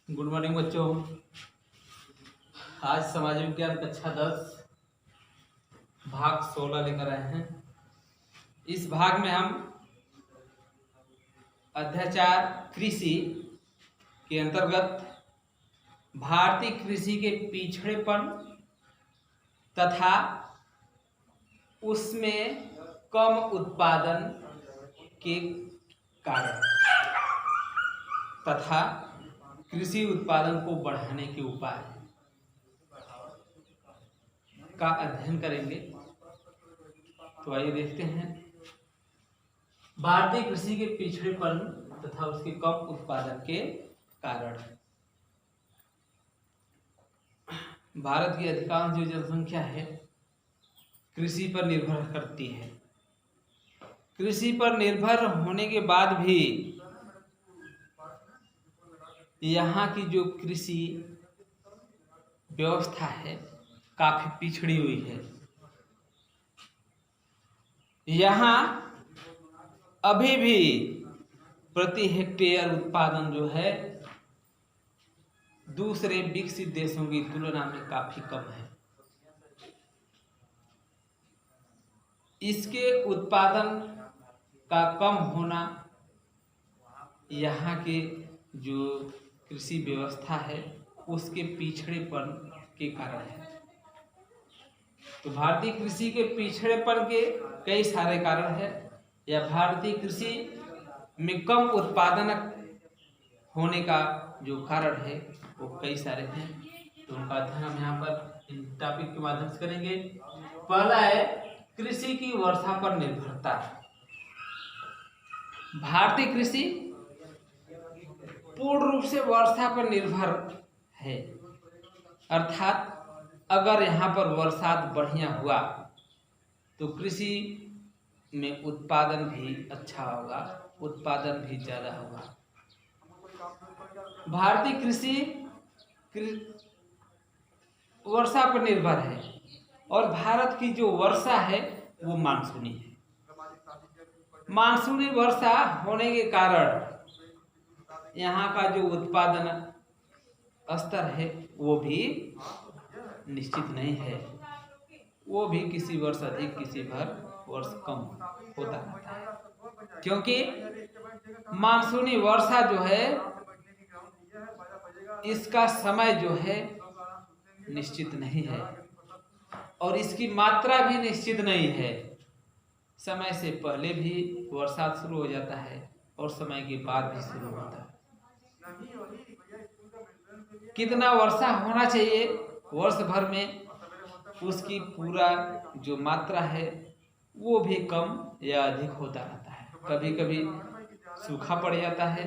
Good morning बच्चों। आज समाज विज्ञान कक्षा 10 भाग 16 लेकर आए हैं। इस भाग में हम अध्याय कृषि के अंतर्गत भारतीय कृषि के पिछड़ेपन तथा उसमें कम उत्पादन के कारण तथा कृषि उत्पादन को बढ़ाने के उपाय का अध्ययन करेंगे। तो आइए देखते हैं भारतीय कृषि के पिछड़ेपन तथा उसके कम उत्पादन के कारण। भारत की अधिकांश जो जनसंख्या है कृषि पर निर्भर करती है। कृषि पर निर्भर होने के बाद भी यहाँ की जो कृषि व्यवस्था है काफी पिछड़ी हुई है। यहाँ अभी भी प्रति हेक्टेयर उत्पादन जो है दूसरे विकसित देशों की तुलना में काफी कम है। इसके उत्पादन का कम होना यहाँ के जो कृषि व्यवस्था है उसके पिछड़ेपन के कारण है। तो भारतीय कृषि के पिछड़ेपन के कई सारे कारण है या भारतीय कृषि में कम उत्पादन होने का जो कारण है वो कई सारे हैं। तो उनका अध्ययन हम यहाँ पर इन टॉपिक के माध्यम से करेंगे। पहला है कृषि की वर्षा पर निर्भरता। भारतीय कृषि पूर्ण रूप से वर्षा पर निर्भर है, अर्थात अगर यहाँ पर बरसात बढ़िया हुआ तो कृषि में उत्पादन भी अच्छा होगा, उत्पादन भी ज्यादा होगा। भारतीय कृषि वर्षा पर निर्भर है और भारत की जो वर्षा है वो मानसूनी है। मानसूनी वर्षा होने के कारण यहाँ का जो उत्पादन स्तर है वो भी निश्चित नहीं है, वो भी किसी वर्ष अधिक किसी वर्ष कम होता रहता है, क्योंकि मानसूनी वर्षा जो है इसका समय जो है निश्चित नहीं है और इसकी मात्रा भी निश्चित नहीं है। समय से पहले भी वर्षा शुरू हो जाता है और समय के बाद भी शुरू होता है। कितना वर्षा होना चाहिए वर्ष भर में, उसकी पूरा जो मात्रा है वो भी कम या अधिक होता रहता है। कभी कभी सूखा पड़ जाता है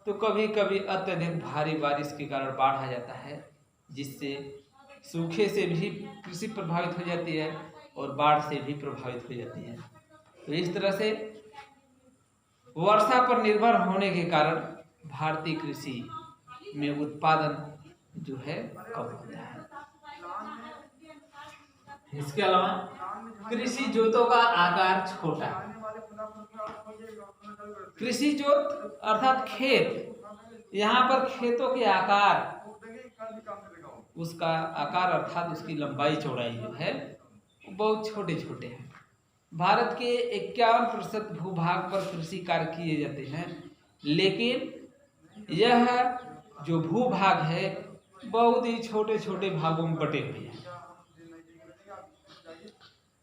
तो कभी कभी अत्यधिक भारी बारिश के कारण बाढ़ आ जाता है, जिससे सूखे से भी कृषि प्रभावित हो जाती है और बाढ़ से भी प्रभावित हो जाती है। तो इस तरह से वर्षा पर निर्भर होने के कारण भारतीय कृषि में उत्पादन जो है कम होता है। इसके अलावा कृषि जोतों का आकार छोटा। कृषि जोत अर्थात खेत, यहाँ पर खेतों के आकार, उसका आकार अर्थात उसकी लंबाई चौड़ाई जो है बहुत छोटे छोटे हैं। भारत के 51% भूभाग पर कृषि कार्य किए जाते हैं, लेकिन यह जो भूभाग है बहुत ही छोटे छोटे भागों में बटे हुए हैं।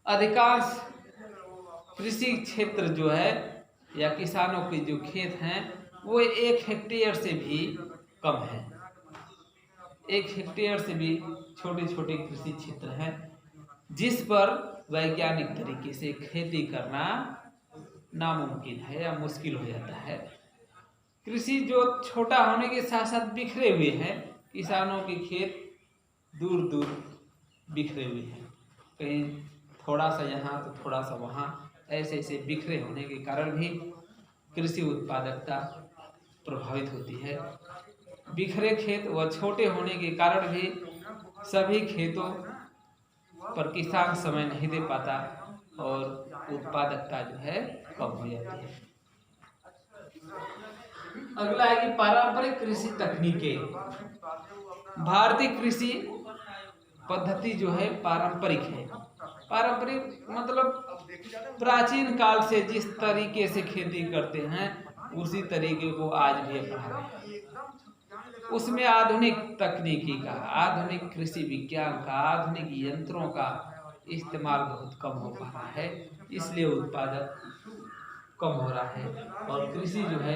अधिकांश कृषि क्षेत्र जो है या किसानों के जो खेत हैं वो 1 हेक्टेयर से भी कम है। 1 हेक्टेयर से भी छोटे छोटे कृषि क्षेत्र हैं जिस पर वैज्ञानिक तरीके से खेती करना नामुमकिन है या मुश्किल हो जाता है। कृषि जो छोटा होने के साथ साथ बिखरे हुए हैं, किसानों के खेत दूर दूर बिखरे हुए हैं, कहीं थोड़ा सा यहाँ तो थोड़ा सा वहाँ, ऐसे ऐसे बिखरे होने के कारण भी कृषि उत्पादकता प्रभावित होती है। बिखरे खेत व छोटे होने के कारण भी सभी खेतों पर किसान समय नहीं दे पाता और उत्पादकता जो है कम हो जाती है। अगला है कि पारंपरिक कृषि तकनीकें। भारतीय कृषि पद्धति जो है पारंपरिक है। पारंपरिक मतलब प्राचीन काल से जिस तरीके से खेती करते हैं उसी तरीके को आज भी अपना रहे हैं। उसमें आधुनिक तकनीकी का, आधुनिक कृषि विज्ञान का, आधुनिक यंत्रों का इस्तेमाल बहुत कम हो पा रहा है, इसलिए उत्पादन कम हो रहा है और कृषि जो है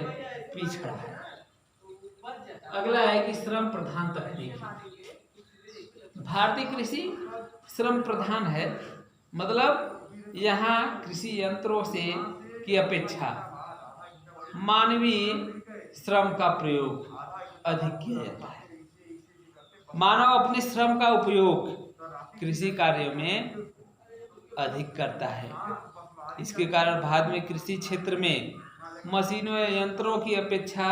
पिछड़ा है। अगला है कि श्रम प्रधान तकनीक। भारतीय कृषि श्रम प्रधान है, मतलब यहाँ कृषि यंत्रों से की अपेक्षा मानवीय श्रम का प्रयोग अधिक किया जाता है। मानव अपने श्रम का उपयोग कृषि कार्यों में अधिक करता है। इसके कारण भारत में कृषि क्षेत्र में मशीनों या यंत्रों की अपेक्षा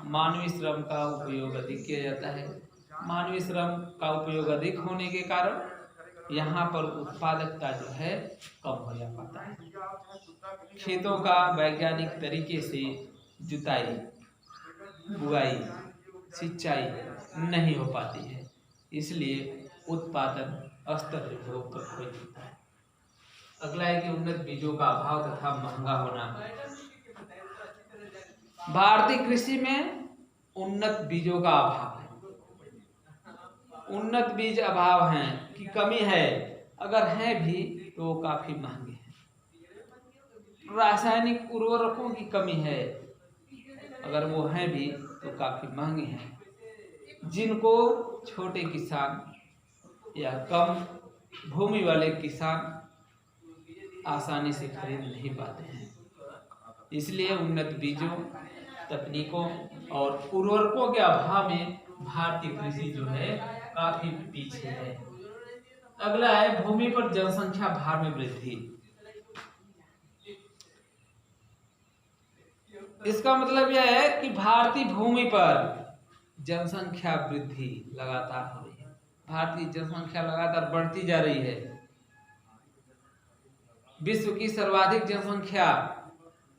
मानवीय श्रम का उपयोग अधिक किया जाता है। मानवीय श्रम का उपयोग अधिक होने के कारण यहाँ पर उत्पादकता जो है कम हो जा पाता है। खेतों का वैज्ञानिक तरीके से जुताई, बुआई, सिंचाई नहीं हो पाती है, इसलिए उत्पादन स्तर जो है कम हो जाता है। अगला है कि उन्नत बीजों का अभाव तथा महंगा होना। भारतीय कृषि में उन्नत बीजों का अभाव है। उन्नत बीज अभाव है कि कमी है, अगर है भी तो काफी महंगे हैं। रासायनिक उर्वरकों की कमी है, अगर वो हैं भी तो काफी महंगे हैं, जिनको छोटे किसान या कम भूमि वाले किसान आसानी से खरीद नहीं पाते हैं। इसलिए उन्नत बीजों, तकनीकों और उर्वरकों के अभाव में भारतीय कृषि जो है काफी पीछे है। अगला है भूमि पर जनसंख्या भार में वृद्धि। इसका मतलब यह है कि भारतीय भूमि पर जनसंख्या वृद्धि लगातार हो रही है। भारतीय जनसंख्या लगातार बढ़ती जा रही है। विश्व की सर्वाधिक जनसंख्या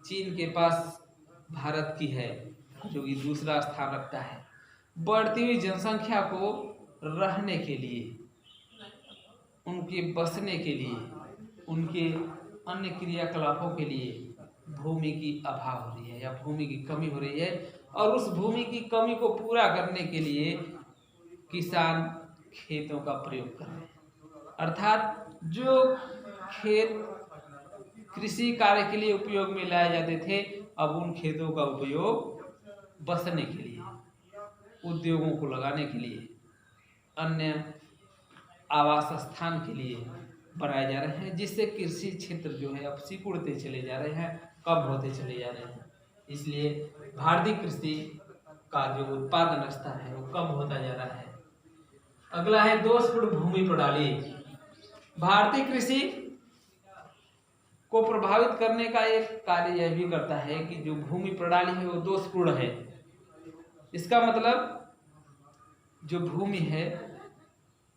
चीन के पास भारत की है, जो कि दूसरा स्थान रखता है। बढ़ती हुई जनसंख्या को रहने के लिए, उनके बसने के लिए, उनके अन्य क्रियाकलापों के लिए भूमि की अभाव हो रही है या भूमि की कमी हो रही है, और उस भूमि की कमी को पूरा करने के लिए किसान खेतों का प्रयोग कर रहे हैं। अर्थात जो खेत कृषि कार्य के लिए उपयोग में लाए जाते थे, अब उन खेतों का उपयोग बसने के लिए, उद्योगों को लगाने के लिए, अन्य आवास स्थान के लिए बनाए जा रहे हैं, जिससे कृषि क्षेत्र जो है अब सिकुड़ते चले जा रहे हैं, कम होते चले जा रहे हैं। इसलिए भारतीय कृषि का जो उत्पादन स्तर है वो कम होता जा रहा है। अगला है दोषपूर्ण भूमि प्रणाली। भारतीय कृषि को प्रभावित करने का एक कार्य यह भी करता है कि जो भूमि प्रणाली है वो दोषपूर्ण है। इसका मतलब जो भूमि है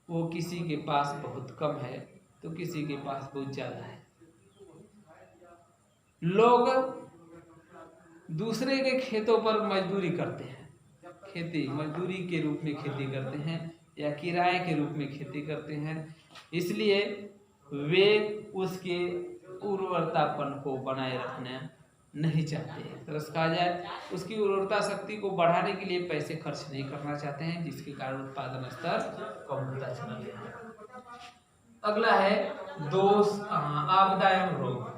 वो किसी के पास बहुत कम है तो किसी के पास बहुत ज्यादा है। लोग दूसरे के खेतों पर मजदूरी करते हैं, खेती मजदूरी के रूप में खेती करते हैं या किराए के रूप में खेती करते हैं, इसलिए वे उसके उर्वरतापन को बनाए रखना नहीं चाहते हैं। तो कहा जाए उसकी उर्वरता शक्ति को बढ़ाने के लिए पैसे खर्च नहीं करना चाहते हैं, जिसके कारण उत्पादन स्तर कम होता चला गया है। अगला है दोष आपदा एवं रोग।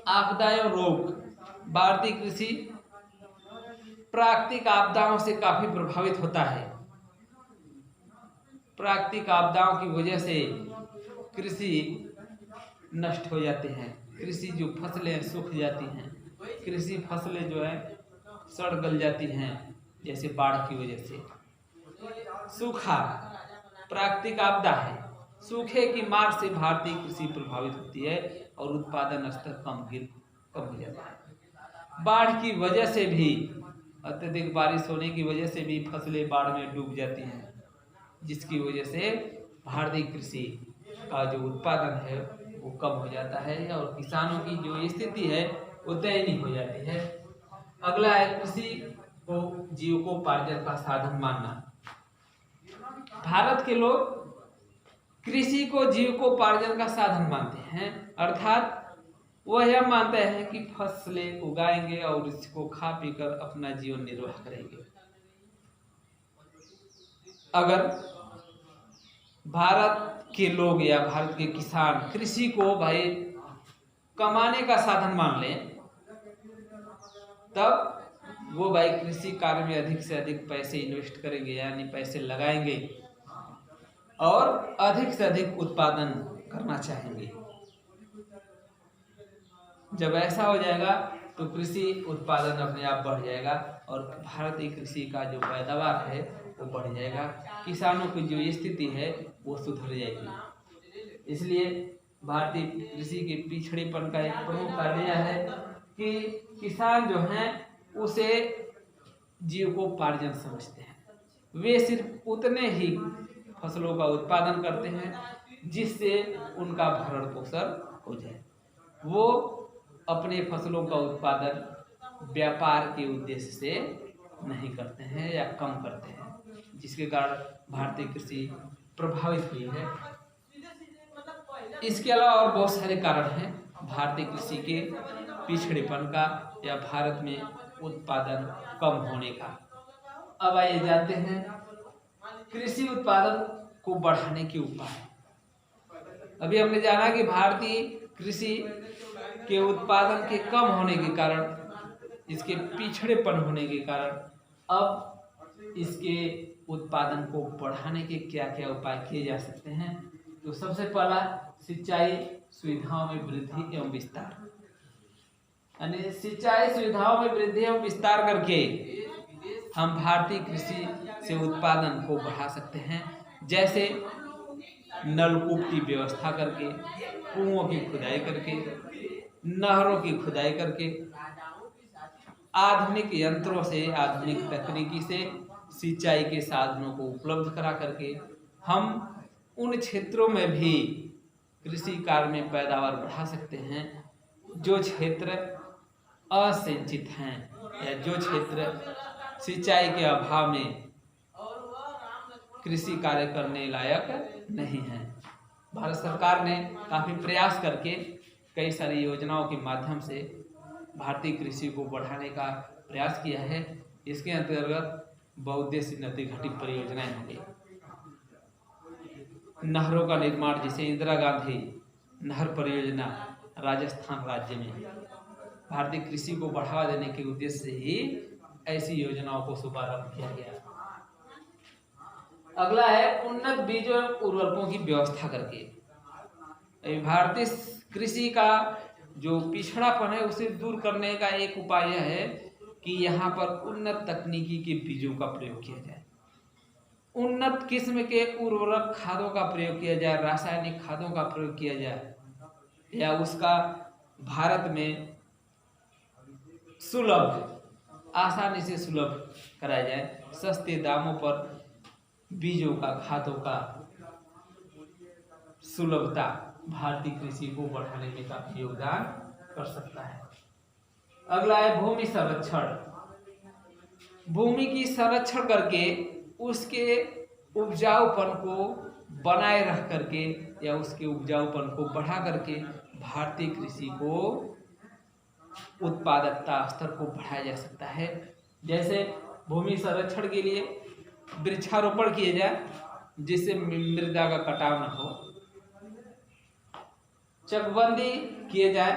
आपदा एवं रोग। भारतीय कृषि प्राकृतिक आपदाओं से काफी प्रभावित होता है। प्राकृतिक आपदाओं की वजह से कृषि नष्ट हो जाते हैं, कृषि जो फसलें सूख जाती हैं, कृषि फसलें जो है सड़ गल जाती हैं, जैसे बाढ़ की वजह से। सूखा प्राकृतिक आपदा है, सूखे की मार से भारतीय कृषि प्रभावित होती है और उत्पादन स्तर कम हो जाता है। बाढ़ की वजह से भी, अत्यधिक बारिश होने की वजह से भी फसलें बाढ़ में डूब जाती हैं, जिसकी वजह से भारतीय कृषि का जो उत्पादन है वो कम हो जाता है और किसानों की जो स्थिति है वो दयनीय हो जाती है। अगला है कृषि को जीविकोपार्जन का साधन मानना। भारत के लोग कृषि को जीविकोपार्जन का साधन मानते हैं, अर्थात वह यह मानते हैं कि फसलें उगाएंगे और इसको खा पीकर अपना जीवन निर्वाह करेंगे। अगर भारत के लोग या भारत के किसान कृषि को भाई कमाने का साधन मान लें, तब वो भाई कृषि कार्य में अधिक से अधिक पैसे इन्वेस्ट करेंगे, यानी पैसे लगाएंगे और अधिक से अधिक उत्पादन करना चाहेंगे। जब ऐसा हो जाएगा तो कृषि उत्पादन अपने आप बढ़ जाएगा और भारतीय कृषि का जो पैदावार है वो बढ़ जाएगा, किसानों की जो स्थिति है वो सुधर जाएगी। इसलिए भारतीय कृषि के पिछड़ेपन का एक प्रमुख कारण यह है कि किसान जो हैं उसे जीविकोपार्जन समझते हैं। वे सिर्फ उतने ही फसलों का उत्पादन करते हैं जिससे उनका भरण पोषण हो जाए। वो अपने फसलों का उत्पादन व्यापार के उद्देश्य से नहीं करते हैं या कम करते हैं, जिसके कारण भारतीय कृषि प्रभावित हुई है। इसके अलावा और बहुत सारे कारण हैं भारतीय कृषि के पिछड़ेपन का या भारत में उत्पादन कम होने का। अब आइए जानते हैं कृषि उत्पादन को बढ़ाने के उपाय। अभी हमने जाना कि भारतीय कृषि के उत्पादन के कम होने के कारण, इसके पिछड़ेपन होने के कारण, अब इसके उत्पादन को बढ़ाने के क्या क्या उपाय किए जा सकते हैं। तो सबसे पहला सिंचाई सुविधाओं में वृद्धि एवं विस्तार, यानी सिंचाई सुविधाओं में वृद्धि एवं विस्तार करके हम भारतीय कृषि से उत्पादन को बढ़ा सकते हैं। जैसे नलकूप की व्यवस्था करके, कुओं की खुदाई करके, नहरों की खुदाई करके, आधुनिक यंत्रों से, आधुनिक तकनीकी से सिंचाई के साधनों को उपलब्ध करा करके हम उन क्षेत्रों में भी कृषि कार्य में पैदावार बढ़ा सकते हैं जो क्षेत्र असिंचित हैं या जो क्षेत्र सिंचाई के अभाव में कृषि कार्य करने लायक नहीं है। भारत सरकार ने काफी प्रयास करके कई सारी योजनाओं के माध्यम से भारतीय कृषि को बढ़ाने का प्रयास किया है। इसके अंतर्गत बहुउद्देशीय नदी घाटी परियोजनाएं होंगी, नहरों का निर्माण, जिसे इंदिरा गांधी नहर परियोजना राजस्थान राज्य में भारतीय कृषि को बढ़ावा देने के उद्देश्य से ही ऐसी योजनाओं को शुभारंभ किया गया। अगला है उन्नत बीजों एवं उर्वरकों की व्यवस्था करके। भारतीय कृषि का जो पिछड़ापन है उसे दूर करने का एक उपाय यह है कि यहाँ पर उन्नत तकनीकी के बीजों का प्रयोग किया जाए, उन्नत किस्म के उर्वरक खादों का प्रयोग किया जाए, रासायनिक खादों का प्रयोग किया जाए, या उसका भारत में सुलभ, आसानी से सुलभ कराया जाए। सस्ते दामों पर बीजों का, खादों का सुलभता भारतीय कृषि को बढ़ाने में काफी योगदान कर सकता है। अगला है भूमि संरक्षण। भूमि की संरक्षण करके उसके उपजाऊपन को बनाए रख करके या उसके उपजाऊपन को बढ़ा करके भारतीय कृषि को उत्पादकता स्तर को बढ़ाया जा सकता है। जैसे भूमि संरक्षण के लिए वृक्षारोपण किए जाए जिससे मृदा का कटाव न हो, चकबंदी किए जाए,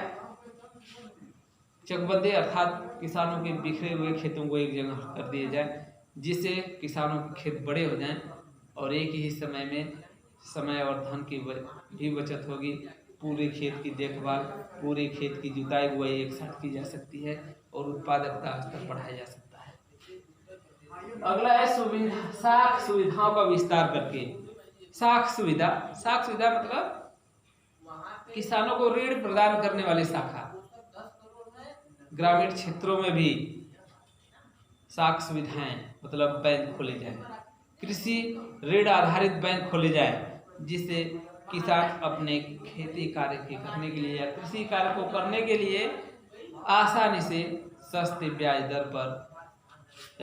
चकबंदी अर्थात किसानों के बिखरे हुए खेतों को एक जगह कर दिए जाए जिससे किसानों के खेत बड़े हो जाएं और एक ही समय में समय और धन की भी बचत होगी। पूरे खेत की देखभाल, पूरे खेत की जुताई बुआई एक साथ की जा सकती है और उत्पादकता स्तर बढ़ाया जा सकता है। अगला है साख सुविधाओं का विस्तार करके। साख सुविधा मतलब किसानों को ऋण प्रदान करने वाली शाखा। ग्रामीण क्षेत्रों में भी साख सुविधाएं मतलब बैंक खोले जाए, कृषि ऋण आधारित बैंक खोले जाए जिससे किसान अपने खेती कार्य के करने के लिए या कृषि कार्य को करने के लिए आसानी से सस्ते ब्याज दर पर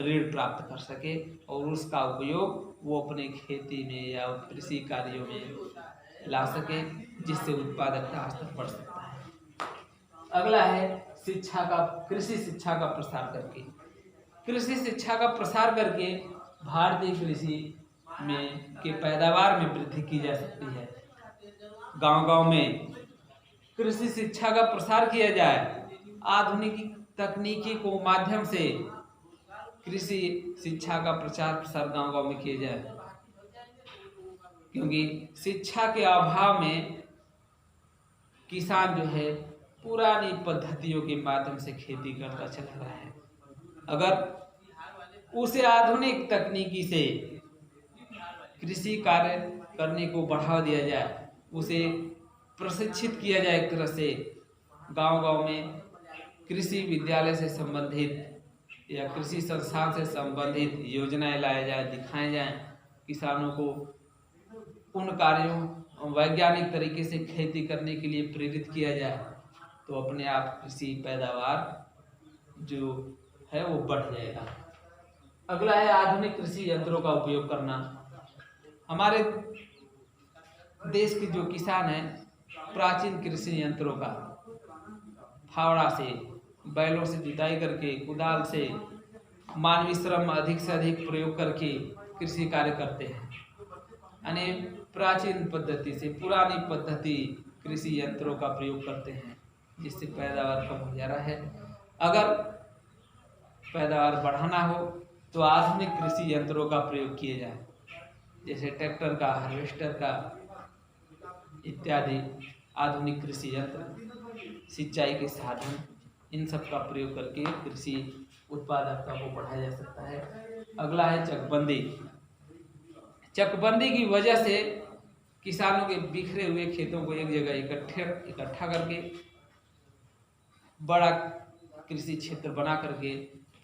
ऋण प्राप्त कर सके और उसका उपयोग वो अपने खेती में या कृषि कार्यों में ला सके, जिससे उत्पादकता स्तर बढ़ सकता है। अगला है शिक्षा का, कृषि शिक्षा का प्रसार करके। कृषि शिक्षा का प्रसार करके भारतीय कृषि में के पैदावार में वृद्धि की जा सकती है। गांव-गांव में कृषि शिक्षा का प्रसार किया जाए, आधुनिक तकनीकी को माध्यम से कृषि शिक्षा का प्रचार प्रसार गांव-गांव में किया जाए, क्योंकि शिक्षा के अभाव में किसान जो है पुरानी पद्धतियों के माध्यम से खेती करता चला रहा है। अगर उसे आधुनिक तकनीकी से कृषि कार्य करने को बढ़ावा दिया जाए, उसे प्रशिक्षित किया जाए, एक तरह से गांव-गांव में कृषि विद्यालय से संबंधित या कृषि संस्थान से संबंधित योजनाएं लाया जाए, दिखाए जाएं, किसानों को उन कार्यों वैज्ञानिक तरीके से खेती करने के लिए प्रेरित किया जाए, तो अपने आप कृषि पैदावार जो है वो बढ़ जाएगा। अगला है आधुनिक कृषि यंत्रों का उपयोग करना। हमारे देश के जो किसान हैं प्राचीन कृषि यंत्रों का फावड़ा से, बैलों से जुताई करके, कुदाल से, मानवीय श्रम अधिक से अधिक प्रयोग करके कृषि कार्य करते हैं। यानी प्राचीन पद्धति से, पुरानी पद्धति कृषि यंत्रों का प्रयोग करते हैं, जिससे पैदावार कम हो जा रहा है। अगर पैदावार बढ़ाना हो तो आधुनिक कृषि यंत्रों का प्रयोग किया जाए, जैसे ट्रैक्टर का, हार्वेस्टर का इत्यादि आधुनिक कृषि यंत्र, सिंचाई के साधन, इन सब का प्रयोग करके कृषि उत्पादकता को बढ़ाया जा सकता है। अगला है चकबंदी। चकबंदी की वजह से किसानों के बिखरे हुए खेतों को एक जगह इकट्ठा करके बड़ा कृषि क्षेत्र बना करके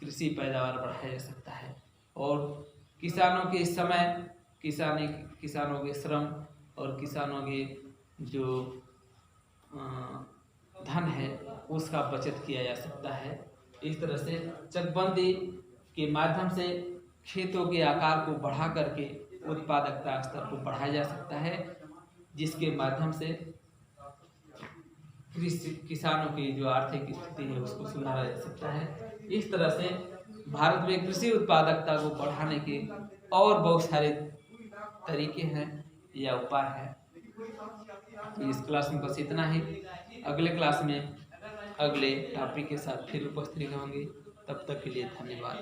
कृषि पैदावार बढ़ाया जा सकता है, और किसानों के समय, किसानों के श्रम और किसानों के जो धन है उसका बचत किया जा सकता है। इस तरह से चकबंदी के माध्यम से खेतों के आकार को बढ़ा करके उत्पादकता स्तर को बढ़ाया जा सकता है, जिसके माध्यम से किसानों की जो आर्थिक स्थिति है उसको सुधारा जा सकता है। इस तरह से भारत में कृषि उत्पादकता को बढ़ाने के और बहुत सारे तरीके हैं या उपाय हैं। तो इस क्लास में बस इतना ही। अगले क्लास में अगले टॉपिक के साथ फिर उपस्थित होंगे। तब तक के लिए धन्यवाद।